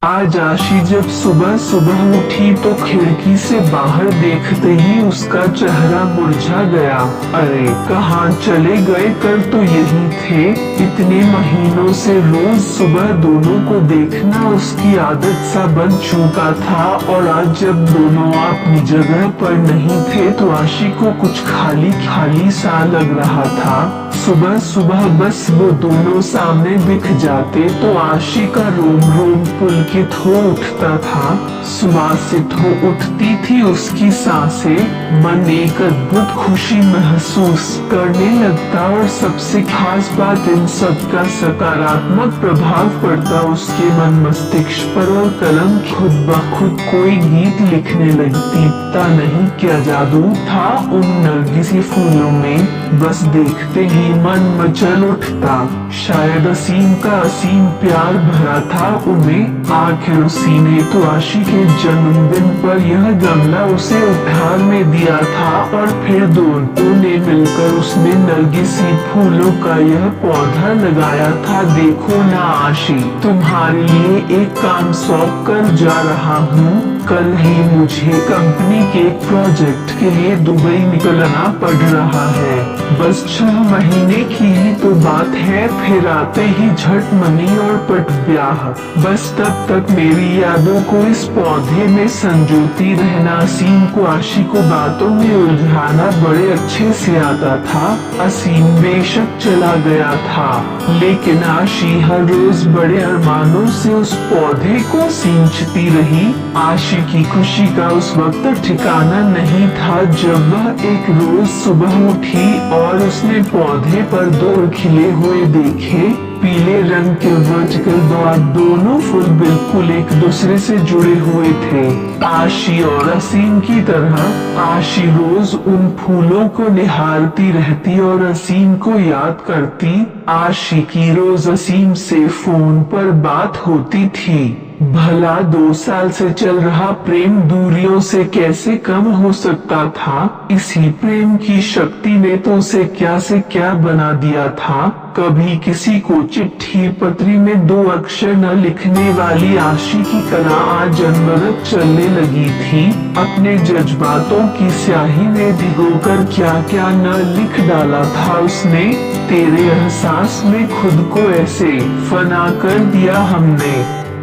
आज आशी जब सुबह सुबह उठी तो खिड़की से बाहर देखते ही उसका चेहरा मुरझा गया। अरे कहाँ चले गए, कल तो यही थे। इतने महीनों से रोज सुबह दोनों को देखना उसकी आदत सा बन चुका था, और आज जब दोनों अपनी जगह पर नहीं थे तो आशी को कुछ खाली खाली सा लग रहा था। सुबह सुबह बस वो दोनों सामने दिख जाते तो आशी का रोम रोम पुलकित हो उठता था, सुवासित हो उठती थी उसकी सांसें। मन एक अद्भुत खुशी महसूस करने लगता, और सबसे खास बात इन सब का सकारात्मक प्रभाव पड़ता उसके मन मस्तिष्क पर, और कलम खुद ब खुद कोई गीत लिखने लगती। पता नहीं क्या जादू था उन नरगिसी फूलों में, बस देखते ही मन मचल उठता। शायद असीम का असीम प्यार भरा था उन्हें। आखिर उसी ने तो आशी के जन्मदिन पर यह गमला उसे उपहार में दिया था, और फिर दोनों ने मिलकर उसमें नरगिसी फूलों का यह पौधा लगाया था। देखो ना आशी, तुम्हारे लिए एक काम सौंप कर जा रहा हूँ। कल ही मुझे कंपनी के एक प्रोजेक्ट के लिए दुबई निकलना पड़ रहा है। बस 6 महीने की ही तो बात है, फिर आते ही झट मनी और पट ब्याह। बस तब तक मेरी यादों को इस पौधे में संजोती रहना। असीम को आशी को बातों में उलझाना बड़े अच्छे से आता था। असीम बेशक चला गया था, लेकिन आशी हर रोज बड़े अरमानों से उस पौधे को सींचती रही। आशी की खुशी का उस वक्त ठिकाना नहीं था जब वह एक रोज सुबह उठी और उसने पौधे पर 2 खिले हुए देखे। पीले रंग के वर्टिकल द्वार, दोनों फूल बिल्कुल एक दूसरे से जुड़े हुए थे। आशी और असीम की तरह आशी रोज उन फूलों को निहारती रहती और असीम को याद करती। आशी की रोज असीम से फोन पर बात होती थी। भला 2 साल से चल रहा प्रेम दूरियों से कैसे कम हो सकता था। इसी प्रेम की शक्ति ने तो उसे क्या से क्या बना दिया था। कभी किसी को चिट्ठी पत्री में 2 अक्षर न लिखने वाली आशी की कला आज अनवरत चलने लगी थी। अपने जज्बातों की स्याही में भिगोकर क्या क्या न लिख डाला था उसने। तेरे एहसास में खुद को ऐसे फना कर दिया हमने,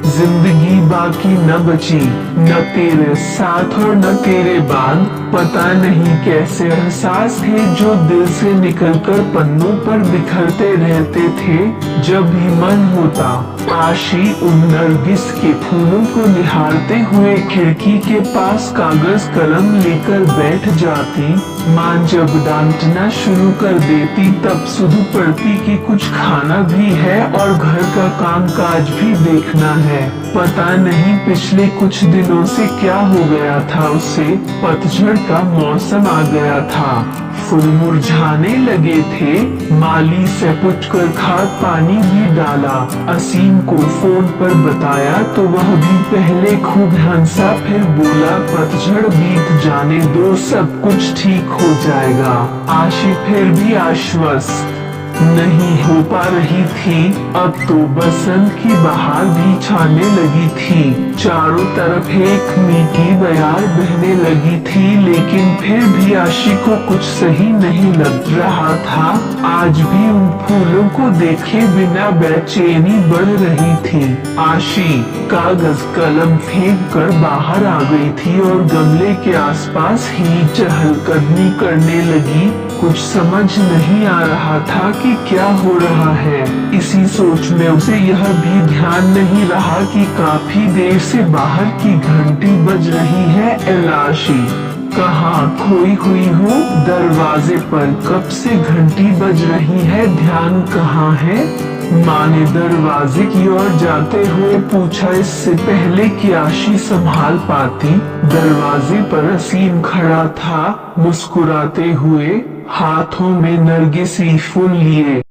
जिंदगी बाकी न बची, न तेरे साथ और न तेरे बाद। पता नहीं कैसे एहसास थे जो दिल से निकलकर पन्नों पर बिखरते रहते थे जब भी मन होता। आशी उन नरगिस के फूलों को निहारते हुए खिड़की के पास कागज कलम लेकर बैठ जाती। माँ जब डांटना शुरू कर देती तब सुध पड़ती कि कुछ खाना भी है और घर का काम काज भी देखना है। पता नहीं पिछले कुछ दिनों से क्या हो गया था उसे। पतझड़ का मौसम आ गया था, फूल मुरझाने लगे थे। माली से पूछकर खाद पानी भी डाला। असीम को फोन पर बताया तो वह भी पहले खूब हंसा, फिर बोला पतझड़ बीत जाने दो, सब कुछ ठीक हो जाएगा। आशी फिर भी आश्वस्त नहीं हो पा रही थी। अब तो बसंत की बहार भी छाने लगी थी। चारों तरफ एक मीठी बयार बहने लगी थी, लेकिन फिर भी आशी को कुछ सही नहीं लग रहा था। आज भी उन फूलों को देखे बिना बेचैनी बढ़ रही थी। आशी कागज कलम फेंक कर बाहर आ गई थी और गमले के आसपास ही चहलकदमी करने लगी। कुछ समझ नहीं आ रहा था कि क्या हो रहा है। इसी सोच में उसे यह भी ध्यान नहीं रहा कि काफी देर से बाहर की घंटी बज रही है। एलाशी कहाँ खोई हुई हो? दरवाजे पर कब से घंटी बज रही है, ध्यान कहाँ है? माँ ने दरवाजे की ओर जाते हुए पूछा, इससे पहले कि आशी संभाल पाती। दरवाजे पर असीम खड़ा था, मुस्कुराते हुए, हाथों में नरगिसी फूल लिए।